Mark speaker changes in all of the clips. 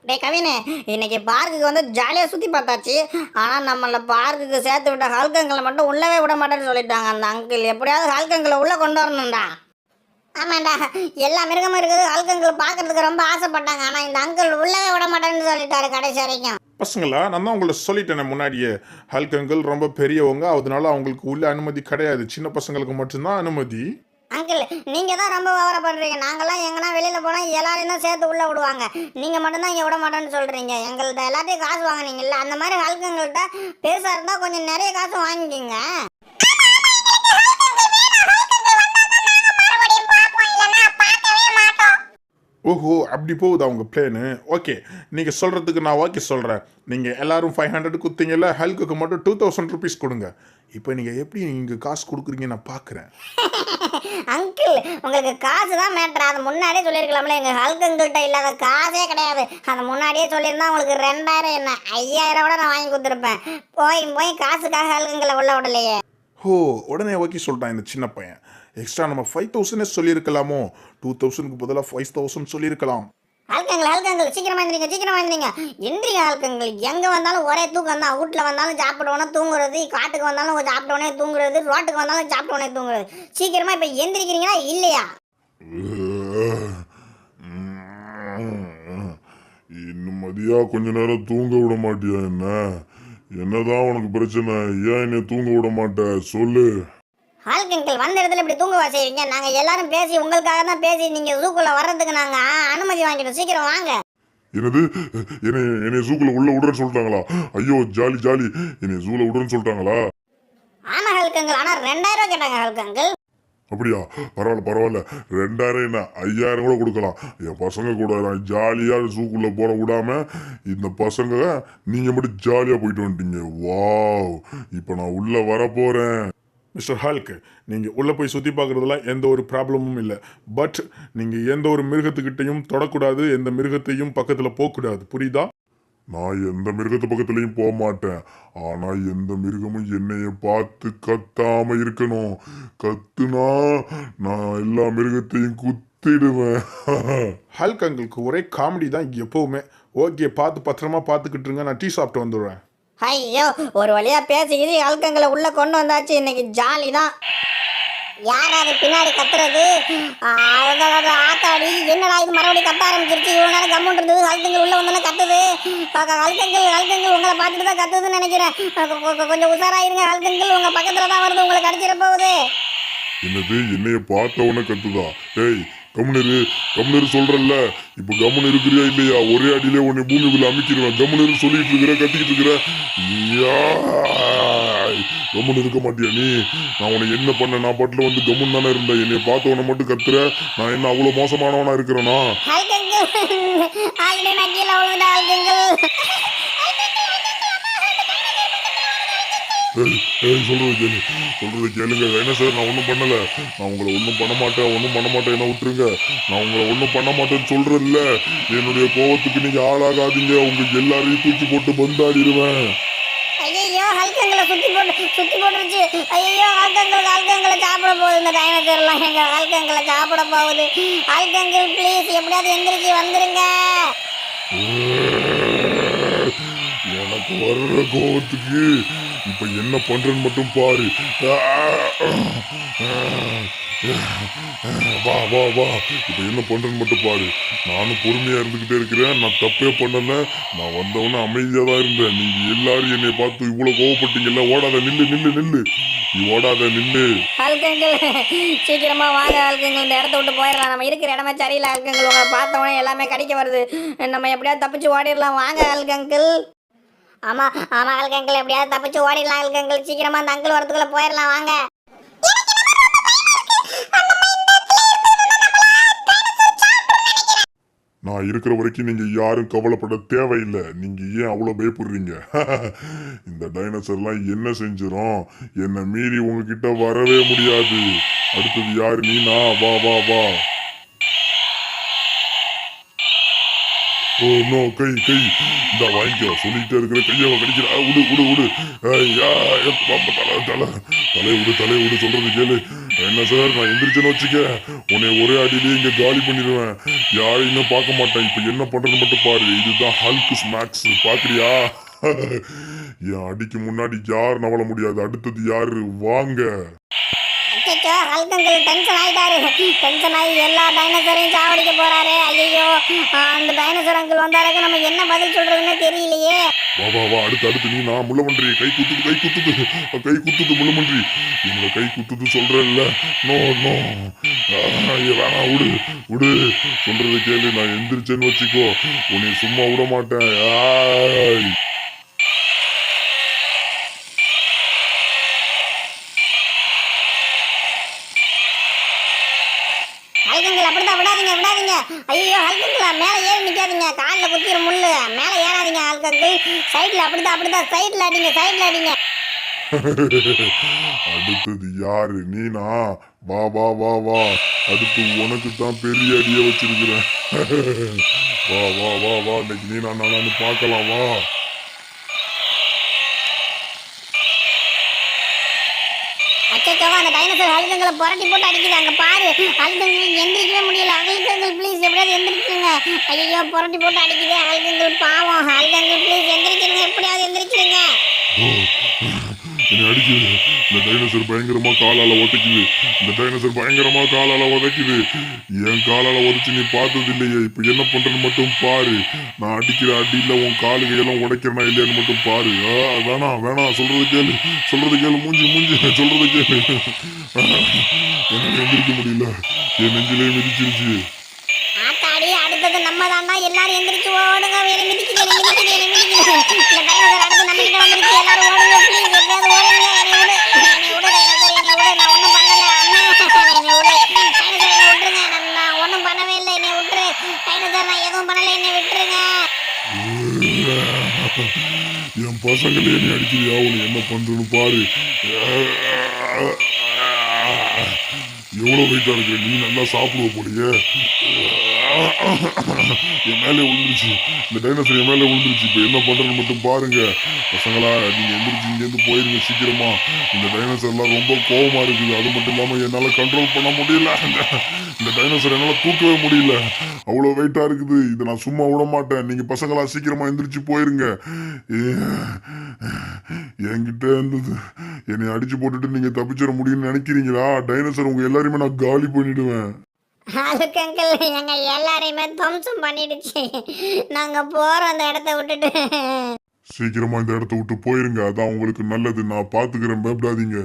Speaker 1: டேய் கவினு, இன்னைக்கு பார்க்குக்கு வந்து ஜாலியாக சுற்றி பார்த்தாச்சு. ஆனால் நம்மளை பார்க்குக்கு சேர்த்து விட்ட ஹல்கங்களை மட்டும் உள்ளவே விட மாட்டேன்னு சொல்லிட்டாங்க அந்த அங்கிள். எப்படியாவது ஹல்கங்களை உள்ளே கொண்டு வரணும்டா. ஆமாண்டா, எல்லா மிருகமும் இருக்குது. ஹல்கங்கள் பார்க்கறதுக்கு ரொம்ப ஆசைப்பட்டாங்க. ஆனால் இந்த அங்கிள் உள்ளவே விட மாட்டேன்னு சொல்லிட்டாரு கடைசி வரைக்கும்.
Speaker 2: பசங்களா, நான் தான் உங்களை சொல்லிட்டேன் முன்னாடியே, ஹல்கங்கள் ரொம்ப பெரியவங்க, அதனால அவங்களுக்கு உள்ள அனுமதி கிடையாது. சின்ன பசங்களுக்கு மட்டும்தான் அனுமதி.
Speaker 1: அங்கிள், நீங்கள் தான் ரொம்ப விவரப்படுறீங்க. நாங்கள்லாம் எங்கன்னா வெளியில் போனால் எல்லாரையும் தான் சேர்த்து உள்ளே விடுவாங்க. நீங்கள் மட்டும்தான் இங்கே விட மாட்டேன்னு சொல்கிறீங்க. எங்கள்கிட்ட எல்லாத்தையும் காசு வாங்கினீங்கல்ல, அந்த மாதிரி ஹல்கங்கள்கிட்ட பெருசாக இருந்தால் கொஞ்சம் நிறைய காசு வாங்கிக்கிங்க.
Speaker 2: ஓஹோ, அப்படி போகுதா உங்கள் பிளேனு? ஓகே, நீங்கள் சொல்கிறதுக்கு நான் ஓகே சொல்கிறேன். நீங்கள் எல்லாரும் 500 கொடுத்தீங்கல்ல, ஹல்குக்கு மட்டும் 2000 ருபீஸ் கொடுங்க. இப்போ நீங்கள் எப்படி நீங்கள் காசு கொடுக்குறீங்க நான் பார்க்குறேன்.
Speaker 1: அங்கிள், உங்களுக்கு காசு தான் மேட்ரு. அதை முன்னாடியே சொல்லியிருக்கலாம்ல. எங்கள் ஹல்கங்கள்கிட்ட இல்லாத காசே கிடையாது. அதை முன்னாடியே சொல்லியிருந்தா உங்களுக்கு 2000 என்ன 5000 கூட நான் வாங்கி கொடுத்துருப்பேன். போய் காசுக்காக ஹல்கங்களை உள்ள விடலையே.
Speaker 2: ஓ, உடனே ஓகே சொல்லிட்டான் இந்த சின்ன பையன். எக்ஸ்ட்ரா நம்ம 5000 சொல்லியிருக்கலாமோ? 2000க்கு பதிலாக 5000 சொல்லியிருக்கலாம்.
Speaker 1: ஹல்கங்கள் சீக்கிரமா எந்திரிங்க. ஹல்கங்கள் எங்க வந்தாலும் ஒரே தூக்கம் தான். வீட்டில் வந்தாலும் சாப்பிடுவோனே தூங்குறது, காட்டுக்கு வந்தாலும் சாப்பிடுவோனே தூங்குறது, ரோட்டுக்கு வந்தாலும் சாப்பிடுவோனே தூங்குறது. சீக்கிரமா இப்ப எந்திரிக்கிறீங்களா இல்லையா?
Speaker 3: இன்னும் மதியா கொஞ்ச நேரம் தூங்க விட மாட்டியா? என்னதான் உனக்கு பிரச்சனை? ஏன் என்ன தூங்க விட மாட்ட சொல்லு.
Speaker 1: ஹல்கங்கள் வந்த இடத்துல இப்படி தூங்க செய்வீங்க? நாங்க எல்லாரும் பேசி உங்களுக்காக தான் பேசி நீங்க ஜூக்குள்ள வர்றதுக்கு நாங்க அனுமதி வாங்கிட்டோம். சீக்கிரம் வாங்க.
Speaker 3: என்னது? என்னை ஜூக்குள்ள உள்ள விடுறேன்னு சொல்லிட்டாங்களா? ஐயோ ஜாலி, என்னை ஜூல விடுறேன்னு சொல்லிட்டாங்களா?
Speaker 1: ஆமா ஹல்கங்கள், ஆனா 2000 கேட்டாங்க ஹல்கங்கள்.
Speaker 3: அப்படியா? பரவாயில்ல. 2000 என்ன 5000 கூட கொடுக்கலாம். என் பசங்க கூட நான் ஜாலியா ஜூக்குள்ள போட விடாம இந்த பசங்க நீங்க மட்டும் ஜாலியா போயிட்டு வந்துட்டீங்க. வாவ், இப்போ நான் உள்ள வர போறேன்.
Speaker 2: மிஸ்டர் ஹல்க், நீங்கள் உள்ளே போய் சுற்றி பார்க்குறதுல எந்த ஒரு ப்ராப்ளமும் இல்லை. பட் நீங்கள் எந்த ஒரு மிருகத்துக்கிட்டையும் தொடக்கூடாது, எந்த மிருகத்தையும் பக்கத்தில் போகக்கூடாது. புரியுதா?
Speaker 3: நான் எந்த மிருகத்து பக்கத்துலையும் போக மாட்டேன். ஆனால் எந்த மிருகமும் என்னைய பார்த்து கத்தாம இருக்கணும். கத்துனா நான் எல்லா மிருகத்தையும் குத்திடுவேன்.
Speaker 2: ஹல்க் அங்கிளுக்கு ஒரே காமெடி தான் எப்போவுமே. ஓகே, பத்திரமா பார்த்துக்கிட்டு இருங்க. நான் டீ சாப்பிட்டு வந்துடுறேன்.
Speaker 1: ஐயோ, ஒரு வழியா பேசிக்கிது ஹல்கங்களை உள்ள கொண்டு வந்தாச்சு. இன்னைக்கு ஜாலி தான். யாராவது பின்னாடி கத்துறது? ஆத்தாடி, என்னடா இது மறுபடியும் கத்த ஆரம்பிச்சிருச்சு. இவ்வளவு நேரம் கம்முன் இருந்தது, ஹல்கங்கள் உள்ள வந்தாலும் கத்துது. ஹல்கங்கள் உங்களை பார்த்துட்டு தான் கத்துதுன்னு நினைக்கிறேன். கொஞ்சம் உஷாராயிருங்க. ஹல்கங்கள் உங்க பக்கத்துல தான் வருது, உங்களை கடிச்சிட போகுது.
Speaker 3: என்னது? என்னைய பார்த்த உடனே கத்துதா? ஏய் கம்முனரு சொல்றல்ல. இப்ப கம்முனு இருக்கிறியா இல்லையா? ஒரே அடியிலே உன்னை பூமிக்குள்ள அமைக்கிடுவேன். கம்முனரு சொல்லிட்டு இருக்கிற, கத்திக்கிட்டு இருக்கிற. கம்முனு இருக்க மாட்டியா நீ? நான் உன்னை என்ன பண்ண? நான் பாட்டுல வந்து கம்முன்னு தானே இருந்தேன். என்னை பார்த்த உன்னை மட்டும் கத்துற. நான் என்ன அவ்வளவு மோசமானவனா இருக்கிறேனா? சொல்றது கேளுங்க. என்ன சார், நான் ஒன்றும் பண்ணல. நான் உங்களை ஒன்றும் பண்ண மாட்டேன் என்ன விட்டுருங்க. நான் உங்களை ஒன்றும் பண்ண மாட்டேன்னு சொல்றேன்ல. என்னுடைய கோவத்துக்கு நீங்க ஆளாகாதீங்க. உங்க எல்லாரையும் தூக்கி போட்டு பந்தாடிடுவேன்.
Speaker 1: ஐயோ, ஹல்கங்களை சுத்தி போட்டுருச்சு. ஐயோ, ஹல்கங்களை சாப்பிட போகுது. இந்த டைனோசர்லாம் எங்க ஹல்கங்களை சாப்பிட போகுது. ஹல்கங்கள் ப்ளீஸ் எப்படியாவது எந்திரிச்சு வந்துருங்க.
Speaker 3: எனக்கு வர்ற கோவத்துக்கு இப்ப என்ன பண்றேன்னு மட்டும் பாரு. வா இப்ப என்ன பண்றேன்னு மட்டும் பாரு. நானும் பொறுமையா இருந்துகிட்டே இருக்கிறேன். நான் தப்பே பண்ணல. நான் வந்தவொடனே அமைதியா தான் இருந்தேன். நீங்க எல்லாரும் என்னை பார்த்து இவ்வளவு கோவப்பட்டீங்கல்ல. ஓடாத, நில்லு. நீ ஓடாத, நில்லு.
Speaker 1: ஹல்கங்கள் சீக்கிரமா வாங்க. ஹல்கங்கள் இந்த இடத்த விட்டு போயிடலாம். நம்ம இருக்கிற இடமே சரியில்லை. ஹல்கங்கள் உங்களை பார்த்தவொடனே எல்லாமே கடிக்க வருது. நம்ம எப்படியாவது தப்பிச்சு ஓடிடலாம். வாங்க ஹல்கங்கள். ஆமா ஹல்கங்கள், எப்படியாவது தப்பிச்சு ஓடிடலாம். ஹல்கங்கள் சீக்கிரமா அந்த அங்கிள் வரத்துக்குள்ள போயிடலாம். வாங்க.
Speaker 3: நான் இருக்கிற வரைக்கும் நீங்க யாரும் கவலைப்பட தேவையில்லை. நீங்க ஏன் அவ்வளவு பயப்படுறீங்க? இந்த டைனோசர்லாம் என்ன செஞ்சிடும்? என்னை மீறி உங்ககிட்ட வரவே முடியாது. அடுத்தது யாரு? நீனா? வா. ஓ நோ, கை இந்த வாங்கிக்க சொல்லிட்டே இருக்கிற. கையை கடிக்கிற. விடு. தலை விடு சொல்றது கேளு. என்ன சார் நான் எந்திரிச்சேன்னு வச்சுக்க உன்னை ஒரே அடியிலேயே இங்க காலி பண்ணிடுவேன். யாரையுமே பார்க்க மாட்டேன். இப்ப என்ன பண்றது மட்டும் பாரு. இதுதான் ஹல்க் ஸ்மாக்ஸ் பாக்குறியா? என் அடிக்கு முன்னாடி யார் நவள முடியாது. அடுத்தது யாரு வாங்க.
Speaker 1: அச்சோ ஹல்கங்கள் டென்ஷன் ஆயிட்டாரு. டென்ஷன் ஆகி எல்லா டைனோசரையும் சாவடிக்க போறாரு. ஐயோ அந்த டைனோசர் அங்கிள் வந்தாருக்கு நம்ம என்ன பதில் சொல்றதுன்னு தெரியலையே.
Speaker 3: வா வா வா அடுத்து நீ நான் முள்ளமன்றி கை குத்துது முள்ளமன்றி என்னோட கை குத்துது சொல்றேன்ல. நோ நோ வேணா விடு சொல்றதை கேளு. நான் எந்திரிச்சேன்னு வச்சுக்கோ உன்னை சும்மா விட மாட்டேன். ஆய்.
Speaker 1: ஹல்கங்கள் அப்படிதான் விடாதீங்க. ஐயோ ஹல்கங்களா மேல ஏறி நிக்காதீங்க. காலில் குத்திர முள்ளு. மேல ஏறாதீங்க ஹல்கங்கள். சைட்ல அப்படிதான் சைட்ல அடிங்க.
Speaker 3: அடுத்தது யாரு? நீனா? வா வா வா வா அடுத்து உனக்கு தான் பெரிய அடிய வச்சிருக்கிறேன். வா வா வா வா இன்னைக்கு நீனா நானான்னு பார்க்கலாம் வா.
Speaker 1: அச்சோ அந்த டைனோசர் ஹல்கங்களை புரட்டி போட்டு அடிக்குது. அங்க பாரு ஹல்கங்கள் எந்திரிக்கவே முடியல. ஹல்கங்கள் ப்ளீஸ் எப்படியாவது எந்திரிச்சிருங்க. ஐயோ புரட்டி போட்டு அடிக்குது ஹல்கங்கள். பாவம் ஹல்கங்கள் ப்ளீஸ் எந்திரிச்சிருங்க. எப்படியாவது எந்திரிச்சிருங்க.
Speaker 3: என்னை அடிக்குது. இந்த டைனோசர் பயங்கரமா காலால உதைக்குது. என் காலால உதைச்சு நீ பார்த்தது இல்லையே. இப்ப என்ன பண்றேன்னு மட்டும் பாரு. நான் அடிக்கிற அடியில உன் காலுகையெல்லாம் உடைக்கிறனா இல்லையான்னு மட்டும் பாரு. வேணாம் சொல்றது கேளு மூஞ்சி சொல்றது கேளு. என்னால எந்திரிக்க முடியல. என் நெஞ்சிலே மிதிச்சிருச்சு.
Speaker 1: ஆத்தாடி அடுத்தது நம்ம தானா. எல்லாரும் எந்திரிச்சு ஓடுங்க. வேற மிதிக்குது. இந்த டைனோசர் அடுத்து நம்ம கிட்ட வந்துருச்சு. எல்லாரும் ஓடுங்க ப்ளீஸ். எப்படியாவது ஓடுங்க. என்னை விடு டைனோசர். நான் ஒன்றும் பண்ணல. அண்ணா என்னை விடு டைனோசர். என்னை விட்டுருங்க. நான் ஒன்றும் பண்ணவே இல்லை. என்னை விட்டுரு டைனோசர். நான் எதுவும் பண்ணல. என்னை விட்டுருங்க.
Speaker 3: என் பசங்களே என்னை அடிக்கிறியா? உன்னை என்ன பண்றேன்னு பாரு. எவ்வளவு வெயிட்டா இருக்கு. நீ நல்லா சாப்பிடுவ போலியே. என் மேலே விழுந்துருச்சு. இந்த டைனோசர் என் மேலே விழுந்துருச்சு. இப்போ என்ன பண்றேன்னு மட்டும் பாருங்க. பசங்களா நீங்க எந்திரிச்சு இங்கேருந்து போயிருங்க சீக்கிரமா. இந்த டைனோசர்லாம் ரொம்ப கோவமா இருக்குது. அது மட்டும் இல்லாம என்னால கண்ட்ரோல் பண்ண முடியல. இந்த டைனோசர் என்னால தூக்கவே முடியல. அவ்வளோ வெயிட்டா இருக்குது. இதை நான் சும்மா விட மாட்டேன். நீங்க பசங்களா சீக்கிரமா எந்திரிச்சு போயிருங்க. என்கிட்ட இருந்தது என்னை அடிச்சு போட்டுட்டு நீங்க தப்பிச்சிட முடியும்னு நினைக்கிறீங்களா? டைனோசர் உங்க எல்லாரையுமே நான் காலி பண்ணிடுவேன்.
Speaker 1: ஹல்கங்கள் எங்க எல்லாரையுமே துவம்சம் பண்ணிடுச்சு. நாங்க போறோம் அந்த இடத்த விட்டுட்டு.
Speaker 3: சீக்கிரமா இந்த இடத்த விட்டு போயிருங்க. அதான் உங்களுக்கு நல்லது. நான் பாத்துக்கிறேன். பயப்படாதீங்க.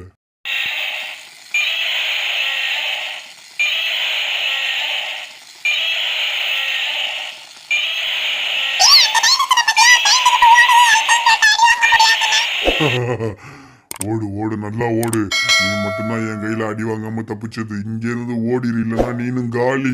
Speaker 3: ஓடு நல்லா ஓடு. நீ மட்டும்தான் என் கையில அடி வாங்காம தப்பிச்சது. இங்க இருந்து ஓடிடு. இல்லைன்னா நீனும் காலி.